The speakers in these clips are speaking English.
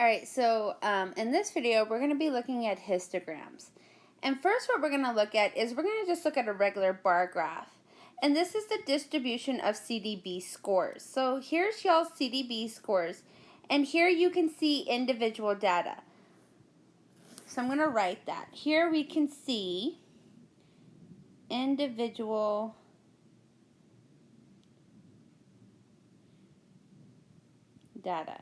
Alright, so in this video, we're going to be looking at histograms. And first what we're going to look at is we're going to just look at a regular bar graph. And this is the distribution of CDB scores. So here's y'all's CDB scores. And here you can see individual data. So I'm going to write that. Here we can see individual data.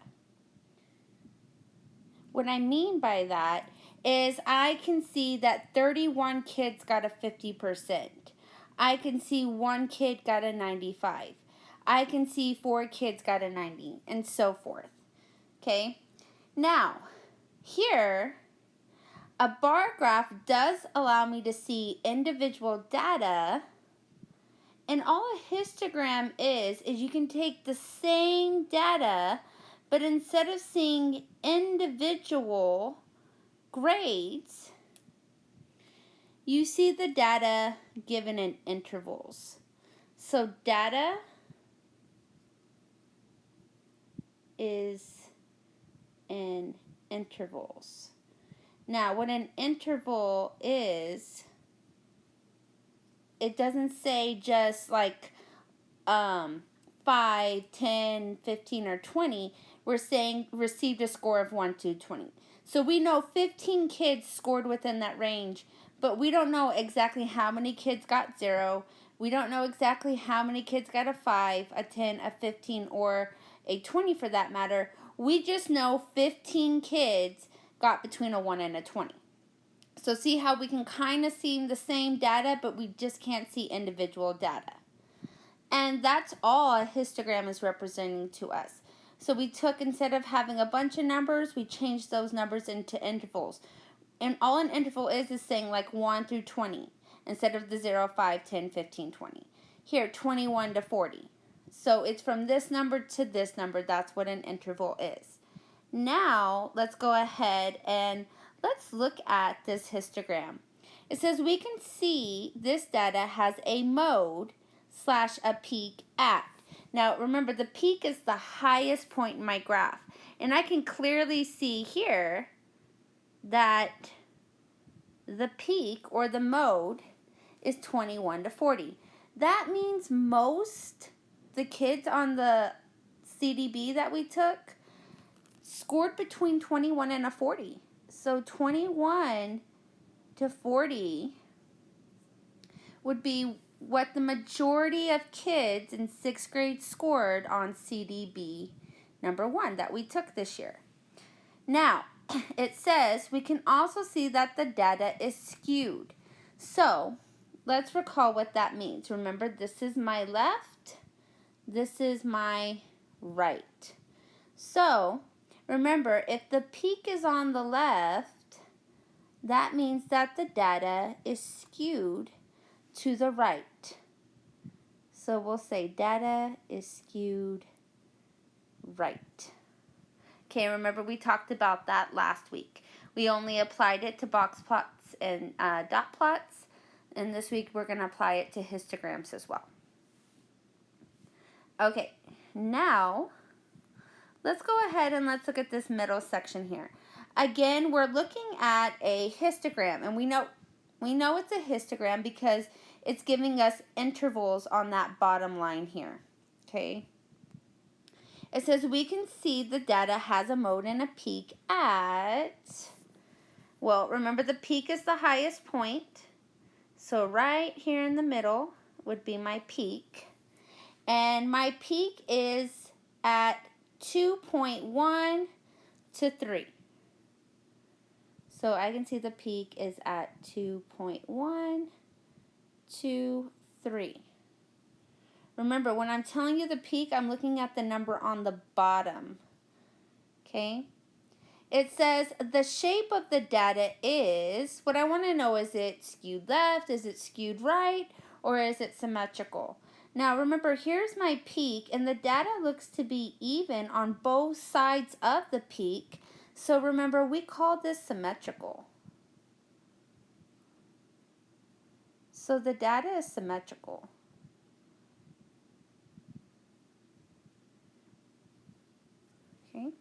What I mean by that is I can see that 31 kids got a 50%. I can see one kid got a 95. I can see 4 kids got a 90, and so forth. Okay? Now, here, a bar graph does allow me to see individual data, and all a histogram is you can take the same data, but instead of seeing individual grades, you see the data given in intervals. So data is in intervals. Now, what an interval is, it doesn't say just like 5, 10, 15, or 20. We're saying received a score of 1 to 20. So we know 15 kids scored within that range, but we don't know exactly how many kids got 0. We don't know exactly how many kids got a 5, a 10, a 15, or a 20 for that matter. We just know 15 kids got between a 1 and a 20. So see how we can kind of see the same data, but we just can't see individual data. And that's all a histogram is representing to us. So we took, instead of having a bunch of numbers, we changed those numbers into intervals. And all an interval is saying like 1 through 20 instead of the 0, 5, 10, 15, 20. Here, 21 to 40. So it's from this number to this number. That's what an interval is. Now, let's go ahead and let's look at this histogram. It says we can see this data has a mode / a peak at. Now, remember, the peak is the highest point in my graph. And I can clearly see here that the peak, or the mode, is 21 to 40. That means the kids on the CDB that we took scored between 21 and a 40. So 21 to 40 would be what the majority of kids in 6th grade scored on CDB number 1 that we took this year. Now, it says we can also see that the data is skewed. So, let's recall what that means. Remember, this is my left, this is my right. So, remember, if the peak is on the left, that means that the data is skewed to the right. So we'll say data is skewed right. Okay, remember we talked about that last week. We only applied it to box plots and dot plots, and this week we're going to apply it to histograms as well. Okay, now let's go ahead and let's look at this middle section here. Again, we're looking at a histogram, and we know it's a histogram because it's giving us intervals on that bottom line here. Okay. It says we can see the data has a mode and a peak at, well, remember the peak is the highest point. So right here in the middle would be my peak. And my peak is at 2.1 to 3. So I can see the peak is at 2.1 to 3. Remember, when I'm telling you the peak, I'm looking at the number on the bottom. Okay? It says the shape of the data is, what I want to know, is it skewed left, is it skewed right, or is it symmetrical? Now remember, here's my peak, and the data looks to be even on both sides of the peak. So remember, we call this symmetrical. So the data is symmetrical. Okay.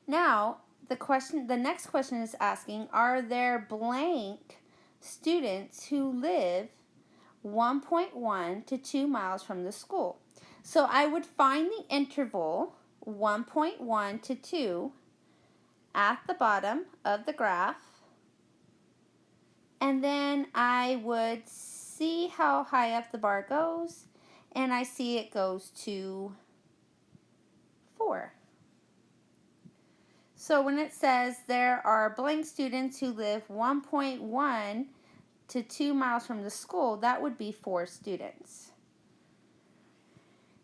Now, the next question is asking, are there blank students who live 1.1 to 2 miles from the school? So I would find the interval 1.1 to 2 at the bottom of the graph, and then I would see how high up the bar goes, and I see it goes to 4. So when it says there are blank students who live 1.1 to 2 miles from the school, that would be 4 students.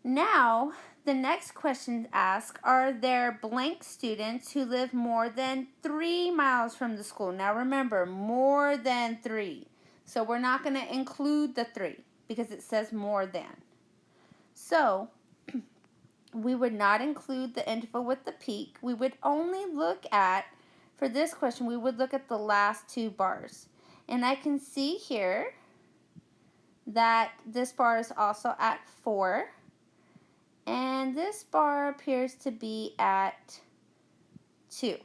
Now, the next question asks, are there blank students who live more than 3 miles from the school? Now remember, more than 3. So we're not going to include the 3 because it says more than. So we would not include the interval with the peak. We would only look at, for this question, we would look at the last 2 bars. And I can see here that this bar is also at 4. And this bar appears to be at 2.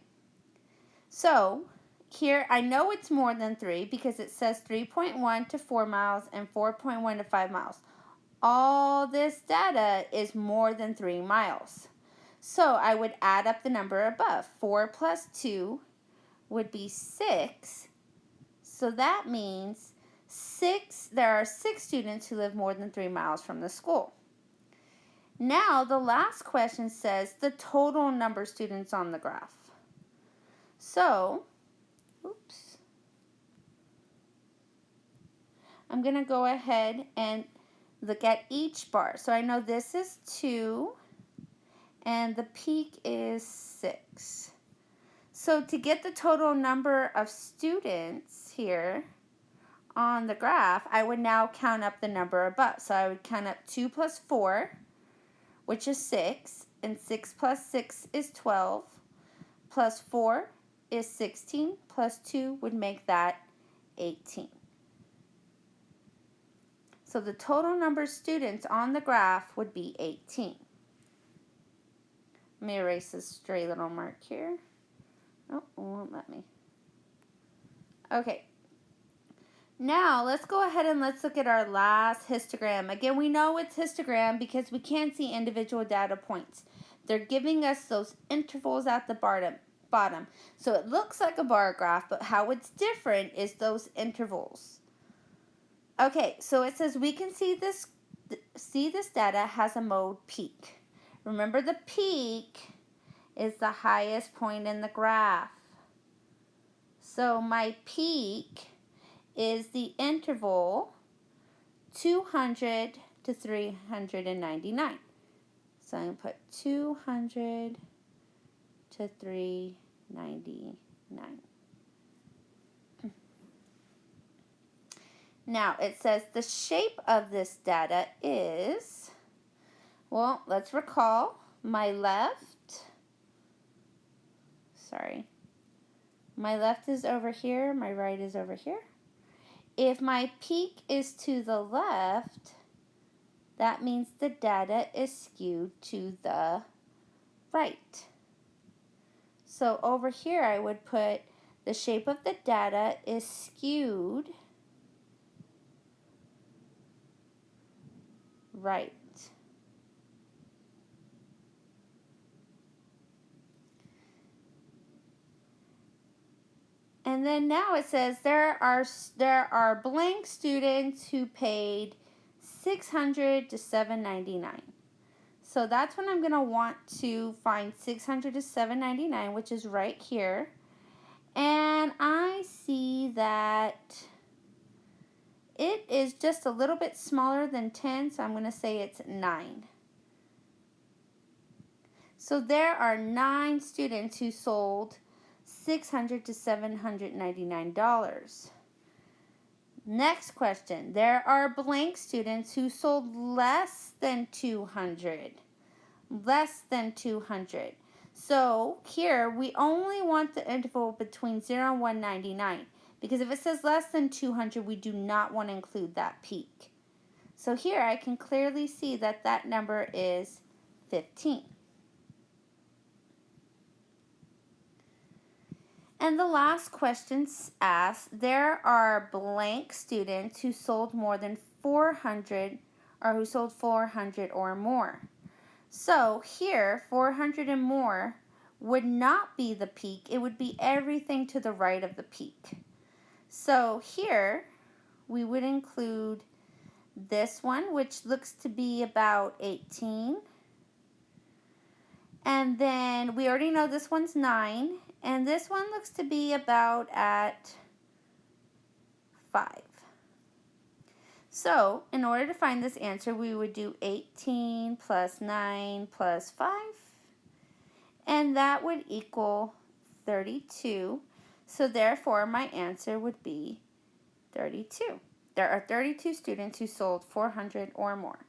So here I know it's more than 3 because it says 3.1 to 4 miles and 4.1 to 5 miles. All this data is more than 3 miles. So I would add up the number above. 4 plus 2 would be 6. So that means there are 6 students who live more than 3 miles from the school. Now the last question says the total number of students on the graph. So, I'm going to go ahead and look at each bar. So I know this is 2 and the peak is 6. So to get the total number of students here on the graph, I would now count up the number above. So I would count up 2 plus 4, which is 6, and 6 plus 6 is 12, plus 4 is 16, plus 2 would make that 18. So the total number of students on the graph would be 18. Let me erase this stray little mark here. Oh, it won't let me. Okay. Now, let's go ahead and let's look at our last histogram. Again, we know it's histogram because we can't see individual data points. They're giving us those intervals at the bottom. So it looks like a bar graph, but how it's different is those intervals. Okay, so it says we can see this data has a mode peak. Remember, the peak is the highest point in the graph. So my peak is the interval 200 to 399. So I'm going to put 200 to 399. Now it says the shape of this data is, well, let's recall my left is over here, my right is over here. If my peak is to the left, that means the data is skewed to the right. So over here I would put the shape of the data is skewed right. And then now it says there are blank students who paid $600 to $799. So that's when I'm going to want to find $600 to $799, which is right here. And I see that it is just a little bit smaller than 10, so I'm going to say it's 9. So there are 9 students who sold $600 to $799. Next question. There are blank students who sold less than 200. Less than 200. So here we only want the interval between 0 and 199. Because if it says less than 200, we do not want to include that peak. So here I can clearly see that that number is 15. And the last question asks, there are blank students who sold more than 400 or who sold 400 or more. So here, 400 and more would not be the peak. It would be everything to the right of the peak. So here, we would include this one, which looks to be about 18. And then we already know this one's 9. And this one looks to be about at 5. So, in order to find this answer, we would do 18 plus 9 plus 5. And that would equal 32. So, therefore, my answer would be 32. There are 32 students who sold 400 or more.